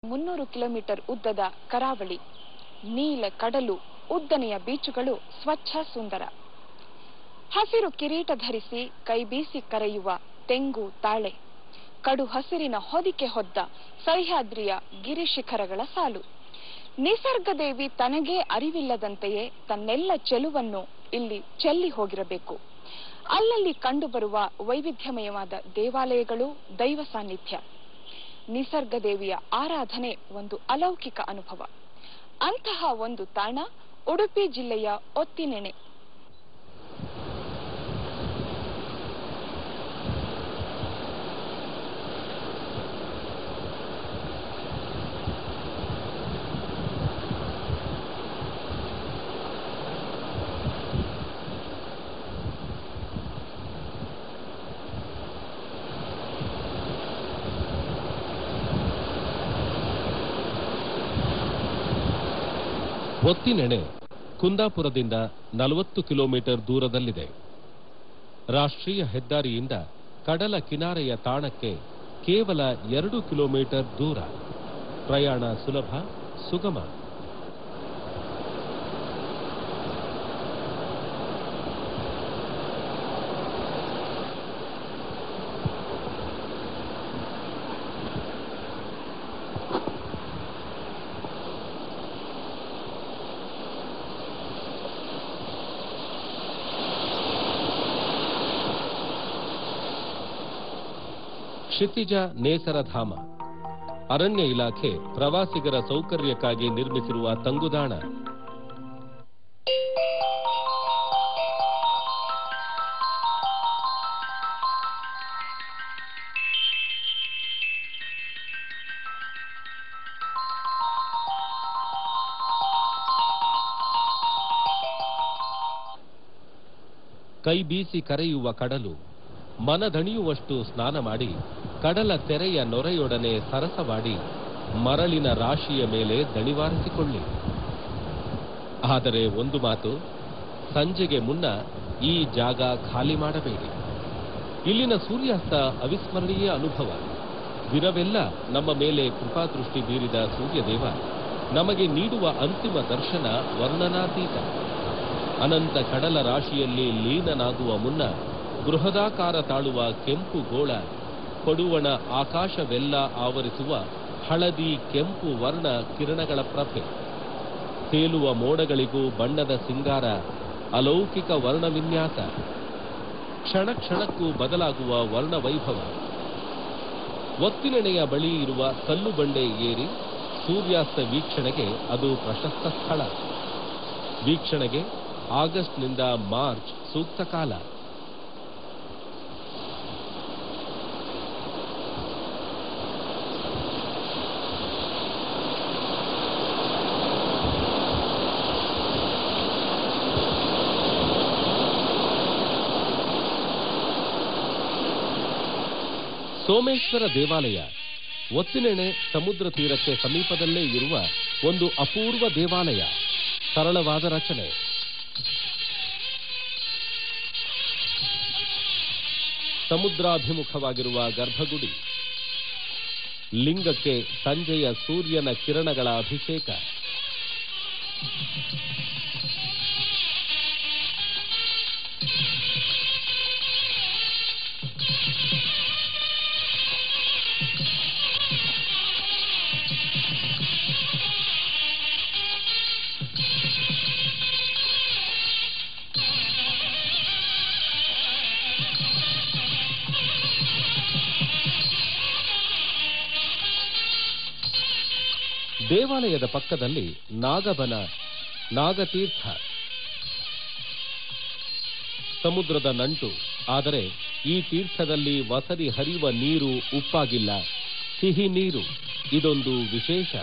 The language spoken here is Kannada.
300 ಕಿಲೋಮೀಟರ್ ಉದ್ದದ ಕರಾವಳಿ, ನೀಲ ಕಡಲು, ಉದ್ದನೆಯ ಬೀಚುಗಳು, ಸ್ವಚ್ಛ ಸುಂದರ. ಹಸಿರು ಕಿರೀಟ ಧರಿಸಿ ಕೈಬೀಸಿ ಕರೆಯುವ ತೆಂಗು ತಾಳೆ, ಕಡು ಹಸಿರಿನ ಹೊದಿಕೆ ಹೊದ್ದ ಸಹ್ಯಾದ್ರಿಯ ಗಿರಿಶಿಖರಗಳ ಸಾಲು. ನಿಸರ್ಗದೇವಿ ತನಗೇ ಅರಿವಿಲ್ಲದಂತೆಯೇ ತನ್ನೆಲ್ಲ ಚೆಲುವನ್ನು ಇಲ್ಲಿ ಚೆಲ್ಲಿ ಹೋಗಿರಬೇಕು. ಅಲ್ಲಲ್ಲಿ ಕಂಡುಬರುವ ವೈವಿಧ್ಯಮಯವಾದ ದೇವಾಲಯಗಳು, ದೈವ ಸಾನ್ನಿಧ್ಯ. ನಿಸರ್ಗದೇವಿಯ ಆರಾಧನೆ ಒಂದು ಅಲೌಕಿಕ ಅನುಭವ. ಅಂತಹ ಒಂದು ತಾಣ ಉಡುಪಿ ಜಿಲ್ಲೆಯ ಒತ್ತಿನೆಣೆ. ಒತ್ತಿನೆಣೆ ಕುಂದಾಪುರದಿಂದ 40 ಕಿಲೋಮೀಟರ್ ದೂರದಲ್ಲಿದೆ. ರಾಷ್ಟ್ರೀಯ ಹೆದ್ದಾರಿಯಿಂದ ಕಡಲ ಕಿನಾರೆಯ ತಾಣಕ್ಕೆ ಕೇವಲ 2 ಕಿಲೋಮೀಟರ್ ದೂರ. ಪ್ರಯಾಣ ಸುಲಭ, ಸುಗಮ. ಕ್ಷಿತಿಜ ನೇಸರಧಾಮ ಅರಣ್ಯ ಇಲಾಖೆ ಪ್ರವಾಸಿಗರ ಸೌಕರ್ಯಕ್ಕಾಗಿ ನಿರ್ಮಿಸಿರುವ ತಂಗುದಾಣ. ಕೈ ಬೀಸಿ ಕರೆಯುವ ಕಡಲು, ಮನದಣಿಯುವಷ್ಟು ಸ್ನಾನ ಮಾಡಿ ಕಡಲ ತೆರೆಯ ನೊರೆಯೊಡನೆ ಸರಸವಾಡಿ ಮರಳಿನ ರಾಶಿಯ ಮೇಲೆ ದಣಿವಾರಿಸಿಕೊಳ್ಳಿ. ಆದರೆ ಒಂದು ಮಾತು, ಸಂಜೆಗೆ ಮುನ್ನ ಈ ಜಾಗ ಖಾಲಿ ಮಾಡಬೇಡಿ. ಇಲ್ಲಿನ ಸೂರ್ಯಾಸ್ತ ಅವಿಸ್ಮರಣೀಯ ಅನುಭವ. ದಿನವೆಲ್ಲ ನಮ್ಮ ಮೇಲೆ ಕೃಪಾದೃಷ್ಟಿ ಬೀರಿದ ಸೂರ್ಯದೇವ ನಮಗೆ ನೀಡುವ ಅಂತಿಮ ದರ್ಶನ ವರ್ಣನಾತೀತ. ಅನಂತ ಕಡಲ ರಾಶಿಯಲ್ಲಿ ಲೀನನಾಗುವ ಮುನ್ನ ಬೃಹದಾಕಾರ ತಾಳುವ ಕೆಂಪು ಗೋಳ, ಕೊಡುವಣ ಆಕಾಶವೆಲ್ಲ ಆವರಿಸುವ ಹಳದಿ ಕೆಂಪು ವರ್ಣ ಕಿರಣಗಳ ಪ್ರಭೆ, ತೇಲುವ ಮೋಡಗಳಿಗೂ ಬಣ್ಣದ ಸಿಂಗಾರ, ಅಲೌಕಿಕ ವರ್ಣವಿನ್ಯಾಸ, ಕ್ಷಣ ಕ್ಷಣಕ್ಕೂ ಬದಲಾಗುವ ವರ್ಣವೈಭವ. ಒತ್ತಿನೆಣೆಯ ಬಳಿ ಇರುವ ಕಲ್ಲು ಬಂಡೆ ಏರಿ ಸೂರ್ಯಾಸ್ತ ವೀಕ್ಷಣೆಗೆ ಅದು ಪ್ರಶಸ್ತ ಸ್ಥಳ. ವೀಕ್ಷಣೆಗೆ ಆಗಸ್ಟ್ನಿಂದ ಮಾರ್ಚ್ ಸೂಕ್ತ ಕಾಲ. ಸೋಮೇಶ್ವರ ದೇವಾಲಯ ಒತ್ತಿನೆಣೆ ಸಮುದ್ರ ತೀರಕ್ಕೆ ಸಮೀಪದಲ್ಲೇ ಇರುವ ಒಂದು ಅಪೂರ್ವ ದೇವಾಲಯ. ಸರಳವಾದ ರಚನೆ. ಸಮುದ್ರಾಭಿಮುಖವಾಗಿರುವ ಗರ್ಭಗುಡಿ. ಲಿಂಗಕ್ಕೆ ಸಂಜೆಯ ಸೂರ್ಯನ ಕಿರಣಗಳ ಅಭಿಷೇಕ. ದೇವಾಲಯದ ಪಕ್ಕದಲ್ಲಿ ನಾಗಬನ, ನಾಗತೀರ್ಥ. ಸಮುದ್ರದ ನಂಟು, ಆದರೆ ಈ ತೀರ್ಥದಲ್ಲಿ ವಸರಿ ಹರಿಯುವ ನೀರು ಉಪ್ಪಾಗಿಲ್ಲ, ಸಿಹಿ ನೀರು. ಇದೊಂದು ವಿಶೇಷ.